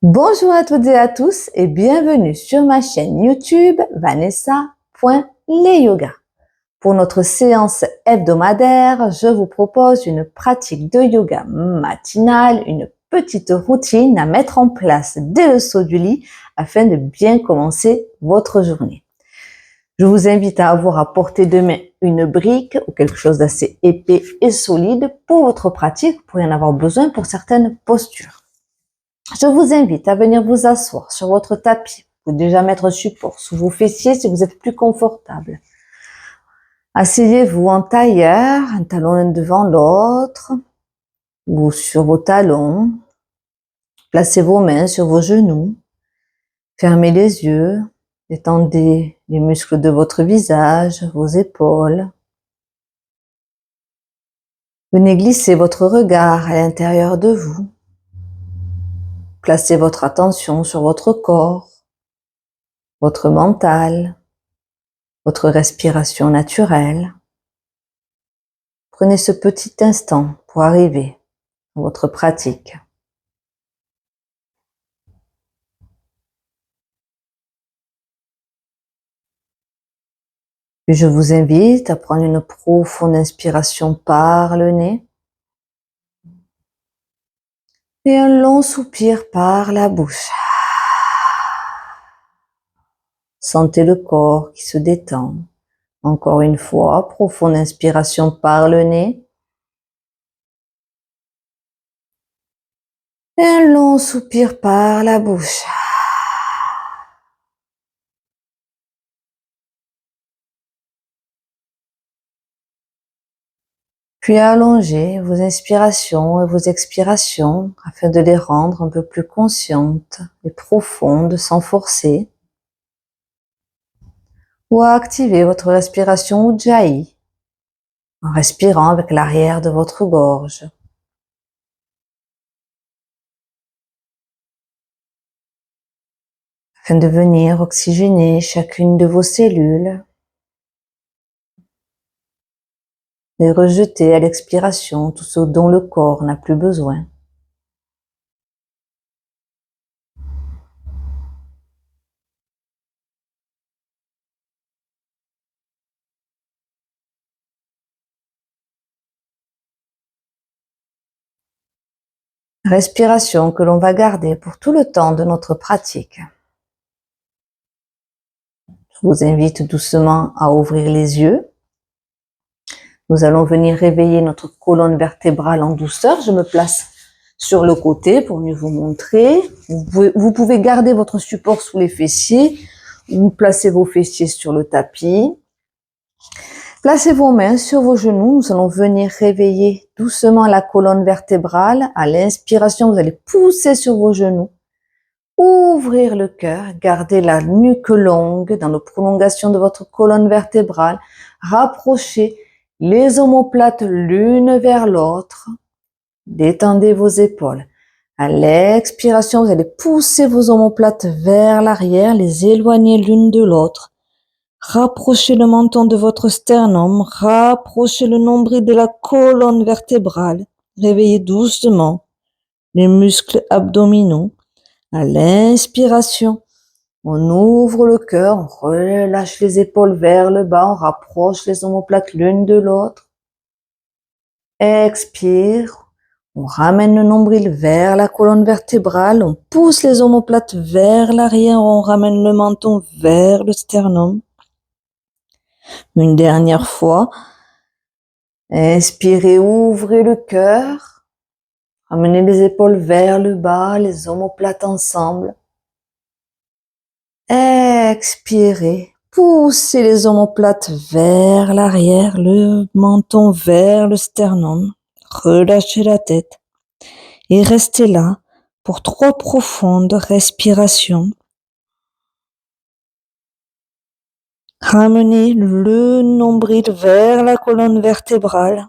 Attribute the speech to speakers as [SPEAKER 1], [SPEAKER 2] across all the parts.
[SPEAKER 1] Bonjour à toutes et à tous et bienvenue sur ma chaîne YouTube Vanessa.leyoga. Pour notre séance hebdomadaire, je vous propose une pratique de yoga matinale, une petite routine à mettre en place dès le saut du lit afin de bien commencer votre journée. Je vous invite à avoir à portée de main une brique ou quelque chose d'assez épais et solide pour votre pratique. Vous pourriez en avoir besoin pour certaines postures. Je vous invite à venir vous asseoir sur votre tapis. Vous pouvez déjà mettre un support sous vos fessiers si vous êtes plus confortable. Asseyez-vous en tailleur, un talon l'un devant l'autre, ou sur vos talons. Placez vos mains sur vos genoux. Fermez les yeux. Détendez les muscles de votre visage, vos épaules. Venez glisser votre regard à l'intérieur de vous. Placez votre attention sur votre corps, votre mental, votre respiration naturelle. Prenez ce petit instant pour arriver à votre pratique. Puis je vous invite à prendre une profonde inspiration par le nez et un long soupir par la bouche. Sentez le corps qui se détend. Encore une fois, profonde inspiration par le nez et un long soupir par la bouche. Puis allongez vos inspirations et vos expirations afin de les rendre un peu plus conscientes et profondes sans forcer. Ou à activer votre respiration Ujjayi en respirant avec l'arrière de votre gorge. Afin de venir oxygéner chacune de vos cellules et rejeter à l'expiration tout ce dont le corps n'a plus besoin. Respiration que l'on va garder pour tout le temps de notre pratique. Je vous invite doucement à ouvrir les yeux. Nous allons venir réveiller notre colonne vertébrale en douceur. Je me place sur le côté pour mieux vous montrer. Vous pouvez garder votre support sous les fessiers ou placer vos fessiers sur le tapis. Placez vos mains sur vos genoux. Nous allons venir réveiller doucement la colonne vertébrale. À l'inspiration, vous allez pousser sur vos genoux. Ouvrir le cœur, gardez la nuque longue dans la prolongation de votre colonne vertébrale. Rapprochez les omoplates l'une vers l'autre. Détendez vos épaules. À l'expiration, vous allez pousser vos omoplates vers l'arrière, les éloigner l'une de l'autre. Rapprochez le menton de votre sternum, rapprochez le nombril de la colonne vertébrale. Réveillez doucement les muscles abdominaux. À l'inspiration, on ouvre le cœur, on relâche les épaules vers le bas, on rapproche les omoplates l'une de l'autre. Expire, on ramène le nombril vers la colonne vertébrale, on pousse les omoplates vers l'arrière, on ramène le menton vers le sternum. Une dernière fois, inspirez, ouvrez le cœur, ramenez les épaules vers le bas, les omoplates ensemble. Expirez, poussez les omoplates vers l'arrière, le menton vers le sternum. Relâchez la tête et restez là pour 3 profondes respirations. Ramenez le nombril vers la colonne vertébrale.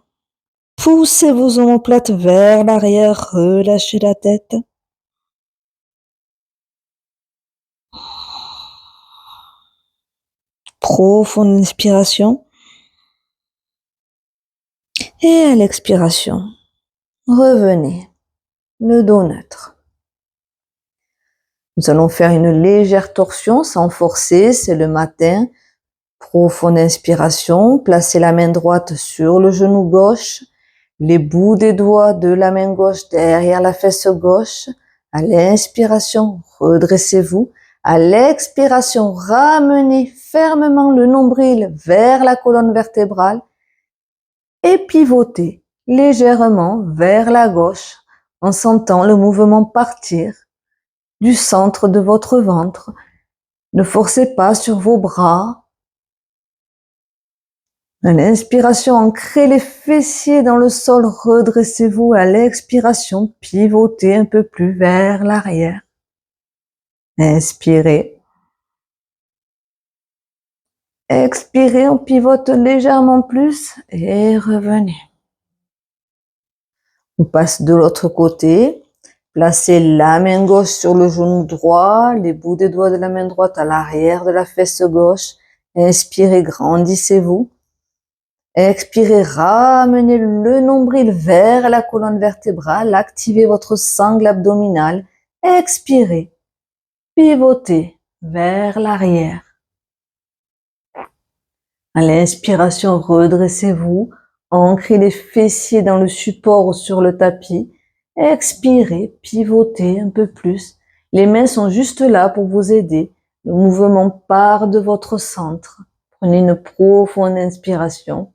[SPEAKER 1] Poussez vos omoplates vers l'arrière, relâchez la tête. Profonde inspiration. Et à l'expiration, revenez, le dos neutre. Nous allons faire une légère torsion sans forcer, c'est le matin. Profonde inspiration, placez la main droite sur le genou gauche, les bouts des doigts de la main gauche derrière la fesse gauche. À l'inspiration, redressez-vous. À l'expiration, ramenez fermement le nombril vers la colonne vertébrale et pivotez légèrement vers la gauche en sentant le mouvement partir du centre de votre ventre. Ne forcez pas sur vos bras. À l'inspiration, ancrez les fessiers dans le sol, redressez-vous. À l'expiration, pivotez un peu plus vers l'arrière. Inspirez. Expirez, on pivote légèrement plus et revenez. On passe de l'autre côté. Placez la main gauche sur le genou droit, les bouts des doigts de la main droite à l'arrière de la fesse gauche. Inspirez, grandissez-vous. Expirez, ramenez le nombril vers la colonne vertébrale, activez votre sangle abdominale. Expirez, pivotez vers l'arrière. À l'inspiration, redressez-vous, ancrez les fessiers dans le support ou sur le tapis. Expirez, pivotez un peu plus. Les mains sont juste là pour vous aider. Le mouvement part de votre centre. Prenez une profonde inspiration.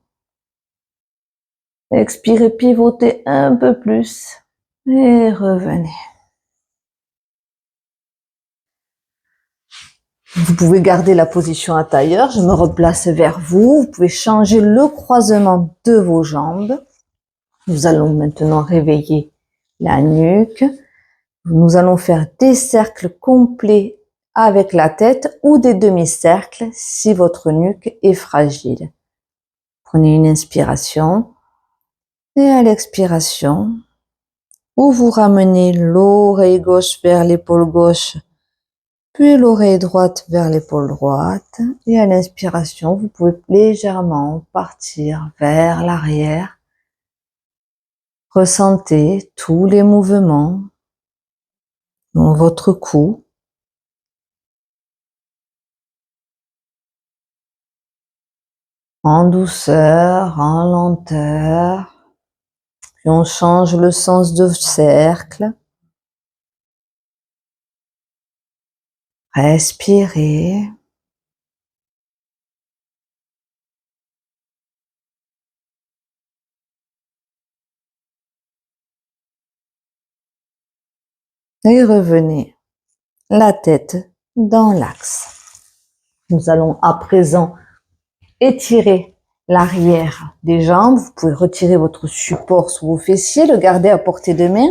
[SPEAKER 1] Expirez, pivotez un peu plus et revenez. Vous pouvez garder la position à tailleur. Je me replace vers vous. Vous pouvez changer le croisement de vos jambes. Nous allons maintenant réveiller la nuque. Nous allons faire des cercles complets avec la tête ou des demi-cercles si votre nuque est fragile. Prenez une inspiration. Et à l'expiration, vous ramenez l'oreille gauche vers l'épaule gauche, puis l'oreille droite vers l'épaule droite. Et à l'inspiration, vous pouvez légèrement partir vers l'arrière. Ressentez tous les mouvements dans votre cou. En douceur, en lenteur. Puis on change le sens de cercle. Respirez. Et revenez la tête dans l'axe. Nous allons à présent étirer l'arrière des jambes. Vous pouvez retirer votre support sous vos fessiers, le garder à portée de main.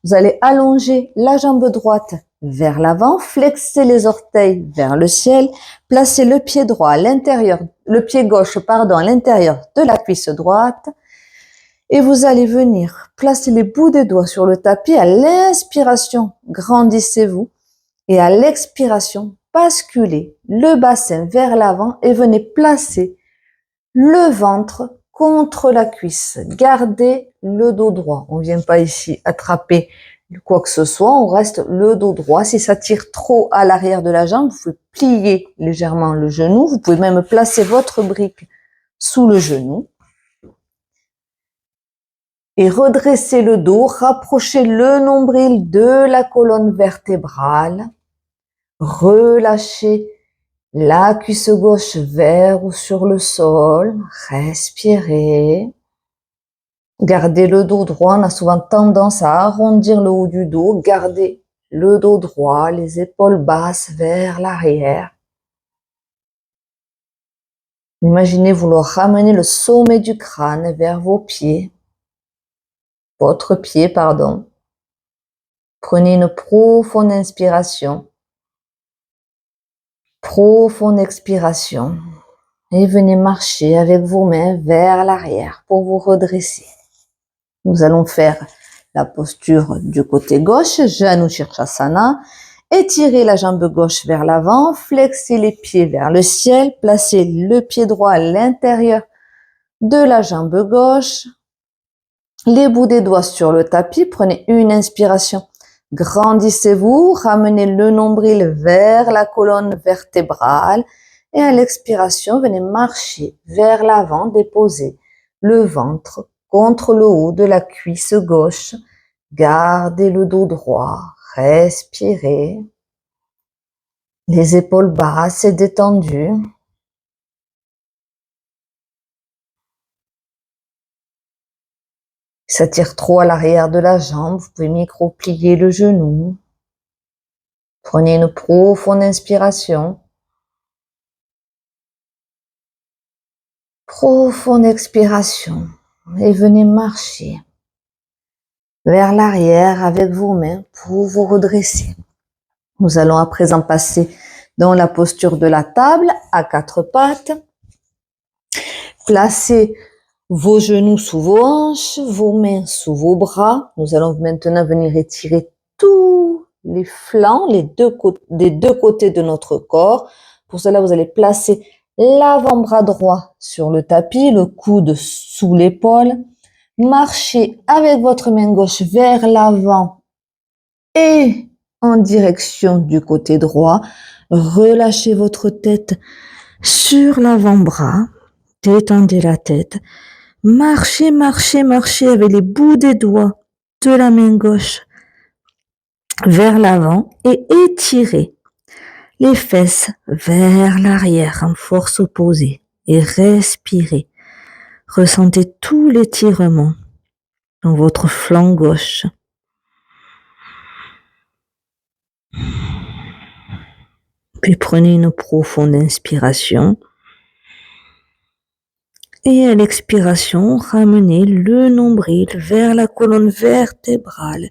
[SPEAKER 1] Vous allez allonger la jambe droite vers l'avant, flexer les orteils vers le ciel, placer le pied droit à l'intérieur, le pied gauche, pardon, à l'intérieur de la cuisse droite. Et vous allez venir placer les bouts des doigts sur le tapis. À l'inspiration, grandissez-vous. Et à l'expiration, basculez le bassin vers l'avant et venez placer le ventre contre la cuisse. Gardez le dos droit. On ne vient pas ici attraper quoi que ce soit. On reste le dos droit. Si ça tire trop à l'arrière de la jambe, vous pouvez plier légèrement le genou. Vous pouvez même placer votre brique sous le genou. Et redressez le dos. Rapprochez le nombril de la colonne vertébrale. Relâchez la cuisse gauche vers ou sur le sol. Respirez. Gardez le dos droit. On a souvent tendance à arrondir le haut du dos. Gardez le dos droit, les épaules basses vers l'arrière. Imaginez vouloir ramener le sommet du crâne vers vos pieds. Votre pied, pardon. Prenez une profonde inspiration. Profonde expiration. Et venez marcher avec vos mains vers l'arrière pour vous redresser. Nous allons faire la posture du côté gauche, Janu Shirshasana. Étirez la jambe gauche vers l'avant, flexez les pieds vers le ciel, placez le pied droit à l'intérieur de la jambe gauche. Les bouts des doigts sur le tapis, prenez une inspiration. Grandissez-vous, ramenez le nombril vers la colonne vertébrale et à l'expiration, venez marcher vers l'avant, déposer le ventre contre le haut de la cuisse gauche. Gardez le dos droit, respirez. Les épaules basses et détendues. Ça tire trop à l'arrière de la jambe, vous pouvez micro-plier le genou. Prenez une profonde inspiration. Profonde expiration. Et venez marcher vers l'arrière avec vos mains pour vous redresser. Nous allons à présent passer dans la posture de la table à quatre pattes. Placez vos genoux sous vos hanches, vos mains sous vos bras. Nous allons maintenant venir étirer tous les flancs, des deux côtés de notre corps. Pour cela, vous allez placer l'avant-bras droit sur le tapis, le coude sous l'épaule. Marchez avec votre main gauche vers l'avant et en direction du côté droit. Relâchez votre tête sur l'avant-bras. Détendez la tête. Marchez, marchez, marchez avec les bouts des doigts de la main gauche vers l'avant et étirez les fesses vers l'arrière en force opposée et respirez. Ressentez tout l'étirement dans votre flanc gauche. Puis prenez une profonde inspiration. Et à l'expiration, ramenez le nombril vers la colonne vertébrale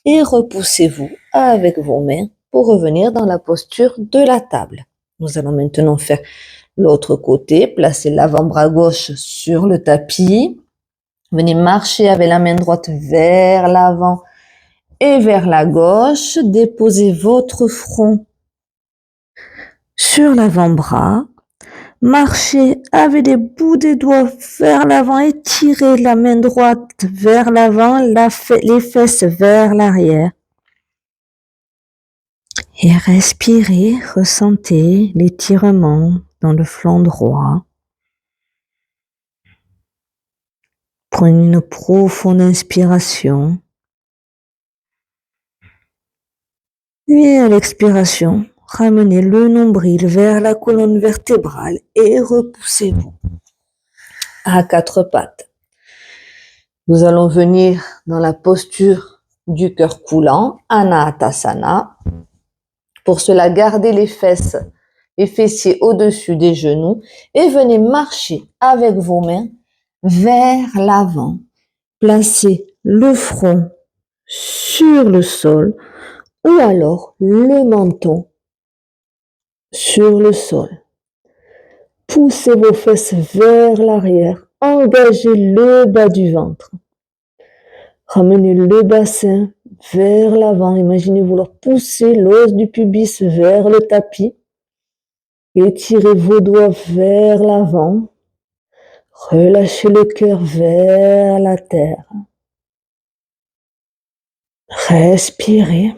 [SPEAKER 1] et repoussez-vous avec vos mains pour revenir dans la posture de la table. Nous allons maintenant faire l'autre côté. Placez l'avant-bras gauche sur le tapis. Venez marcher avec la main droite vers l'avant et vers la gauche. Déposez votre front sur l'avant-bras. Marchez avec les bouts des doigts vers l'avant, étirez la main droite vers l'avant, les fesses vers l'arrière. Et respirez, ressentez l'étirement dans le flanc droit. Prenez une profonde inspiration. Et à l'expiration, ramenez le nombril vers la colonne vertébrale et repoussez-vous à quatre pattes. Nous allons venir dans la posture du cœur coulant, Anahatasana. Pour cela, gardez les fessiers au-dessus des genoux et venez marcher avec vos mains vers l'avant. Placez le front sur le sol ou alors le menton sur le sol. Poussez vos fesses vers l'arrière. Engagez le bas du ventre. Ramenez le bassin vers l'avant. Imaginez vouloir pousser l'os du pubis vers le tapis. Étirez vos doigts vers l'avant. Relâchez le cœur vers la terre. Respirez.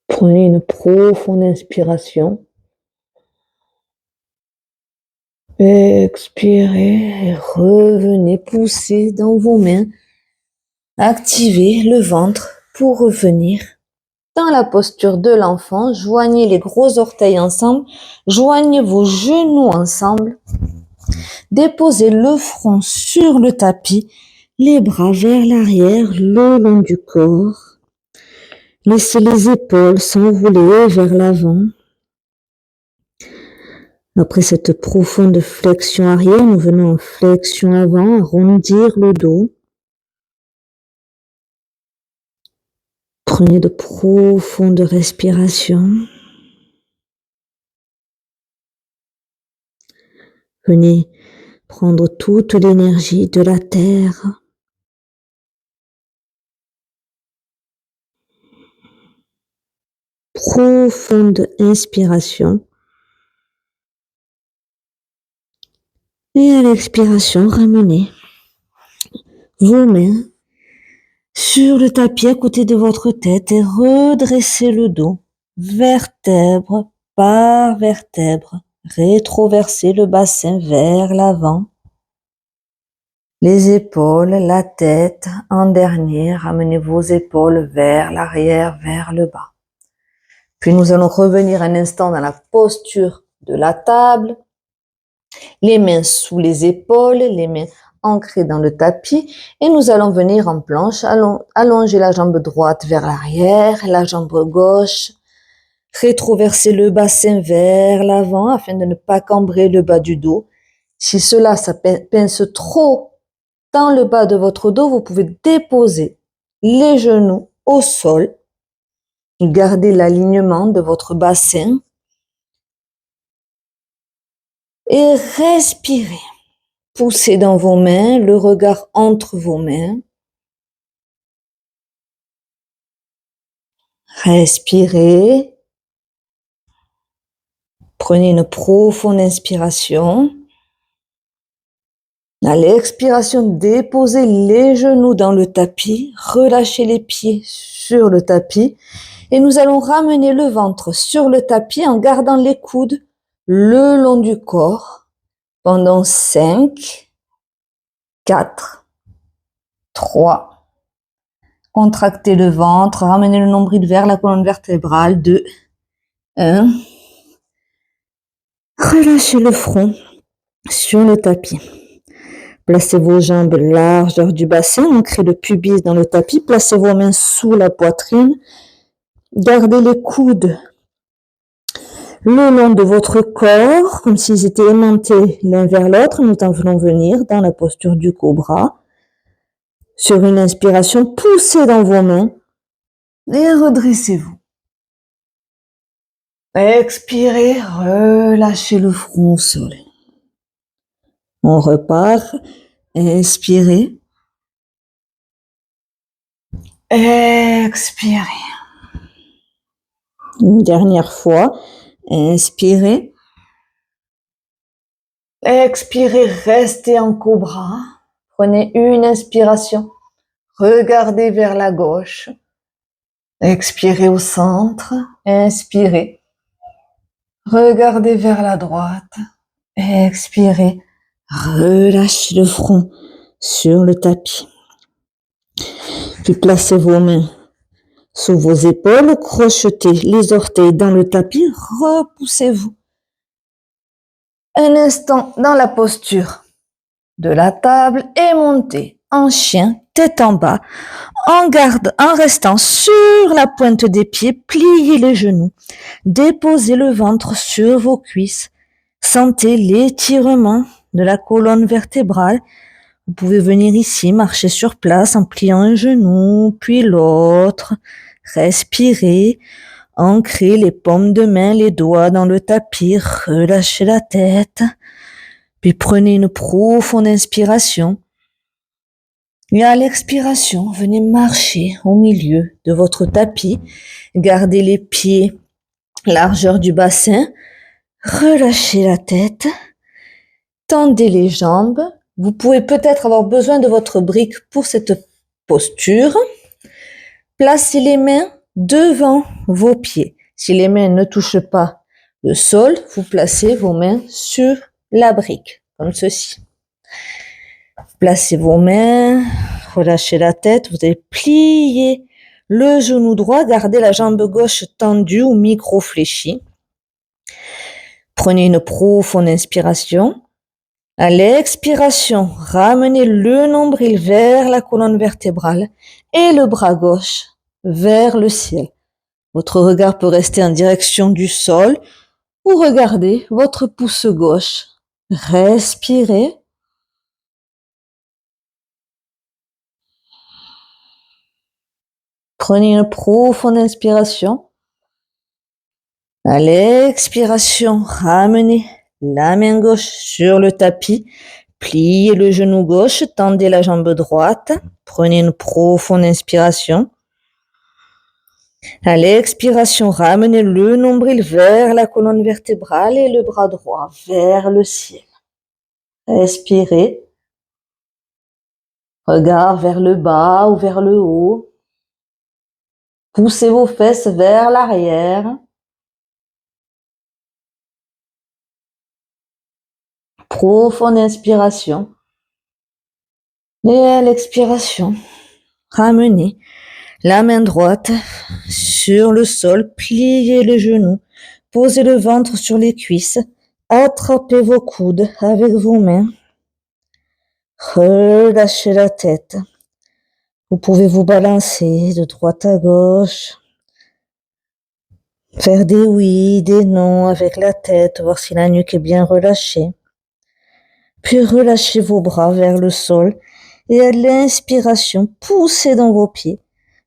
[SPEAKER 1] Prenez une profonde inspiration. Expirez et revenez pousser dans vos mains. Activez le ventre pour revenir dans la posture de l'enfant. Joignez les gros orteils ensemble. Joignez vos genoux ensemble. Déposez le front sur le tapis. Les bras vers l'arrière, le long du corps. Laissez les épaules s'enrouler vers l'avant. Après cette profonde flexion arrière, nous venons en flexion avant, arrondir le dos. Prenez de profondes respirations. Venez prendre toute l'énergie de la terre. Profonde inspiration. Et à l'expiration, ramenez vos mains sur le tapis à côté de votre tête et redressez le dos, vertèbre par vertèbre. Rétroversez le bassin vers l'avant, les épaules, la tête en dernier. Ramenez vos épaules vers l'arrière, vers le bas. Puis nous allons revenir un instant dans la posture de la table, les mains sous les épaules, les mains ancrées dans le tapis, et nous allons venir en planche, allonger la jambe droite vers l'arrière, la jambe gauche, rétroverser le bassin vers l'avant afin de ne pas cambrer le bas du dos. Si cela, ça pince trop dans le bas de votre dos, vous pouvez déposer les genoux au sol, garder l'alignement de votre bassin et respirez. Poussez dans vos mains, le regard entre vos mains. Respirez. Prenez une profonde inspiration. À l'expiration, déposez les genoux dans le tapis, relâchez les pieds sur le tapis et nous allons ramener le ventre sur le tapis en gardant les coudes le long du corps pendant 5, 4, 3. Contractez le ventre, ramenez le nombril vers la colonne vertébrale. 2, 1. Relâchez le front sur le tapis. Placez vos jambes largeur du bassin, ancrez le pubis dans le tapis, placez vos mains sous la poitrine, gardez les coudes le long de votre corps, comme s'ils étaient aimantés l'un vers l'autre. Nous allons venir dans la posture du cobra. Sur une inspiration, poussez dans vos mains et redressez-vous. Expirez, relâchez le front au sol. On repart. Inspirez. Expirez. Une dernière fois. Inspirez. Expirez, restez en cobra. Prenez une inspiration. Regardez vers la gauche. Expirez au centre. Inspirez. Regardez vers la droite. Expirez. Relâchez le front sur le tapis. Puis placez vos mains sous vos épaules, crochetez les orteils dans le tapis, repoussez-vous. Un instant dans la posture de la table et montez en chien, tête en bas, en restant sur la pointe des pieds, pliez les genoux, déposez le ventre sur vos cuisses, sentez l'étirement de la colonne vertébrale. Vous pouvez venir ici, marcher sur place en pliant un genou, puis l'autre. Respirez, ancrez les paumes de main, les doigts dans le tapis, relâchez la tête. Puis prenez une profonde inspiration. Et à l'expiration, venez marcher au milieu de votre tapis. Gardez les pieds, largeur du bassin. Relâchez la tête. Tendez les jambes. Vous pouvez peut-être avoir besoin de votre brique pour cette posture. Placez les mains devant vos pieds. Si les mains ne touchent pas le sol, vous placez vos mains sur la brique, comme ceci. Placez vos mains, relâchez la tête, vous allez plier le genou droit, gardez la jambe gauche tendue ou micro-fléchie. Prenez une profonde inspiration. À l'expiration, ramenez le nombril vers la colonne vertébrale et le bras gauche vers le ciel. Votre regard peut rester en direction du sol ou regardez votre pouce gauche. Respirez. Prenez une profonde inspiration. À l'expiration, ramenez la main gauche sur le tapis. Pliez le genou gauche, tendez la jambe droite. Prenez une profonde inspiration. À l'expiration, ramenez le nombril vers la colonne vertébrale et le bras droit vers le ciel. Expirez. Regard vers le bas ou vers le haut. Poussez vos fesses vers l'arrière. Profonde inspiration. Et à l'expiration, ramenez la main droite sur le sol, pliez les genoux, posez le ventre sur les cuisses, attrapez vos coudes avec vos mains, relâchez la tête. Vous pouvez vous balancer de droite à gauche, faire des oui, des non avec la tête, voir si la nuque est bien relâchée. Puis relâchez vos bras vers le sol et à l'inspiration, poussez dans vos pieds,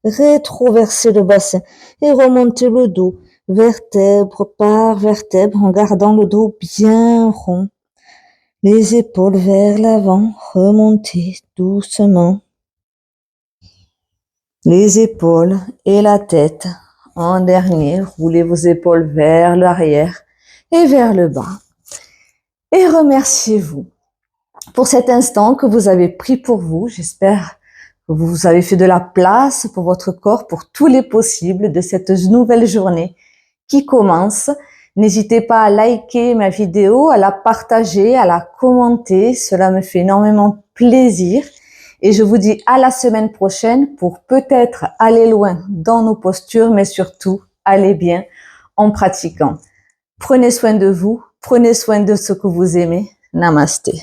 [SPEAKER 1] rétroversez le bassin et remontez le dos, vertèbre par vertèbre en gardant le dos bien rond. Les épaules vers l'avant, remontez doucement. Les épaules et la tête. En dernier, roulez vos épaules vers l'arrière et vers le bas. Et remerciez-vous pour cet instant que vous avez pris pour vous. J'espère que vous avez fait de la place pour votre corps, pour tous les possibles de cette nouvelle journée qui commence. N'hésitez pas à liker ma vidéo, à la partager, à la commenter. Cela me fait énormément plaisir. Et je vous dis à la semaine prochaine pour peut-être aller loin dans nos postures, mais surtout aller bien en pratiquant. Prenez soin de vous, prenez soin de ce que vous aimez. Namasté.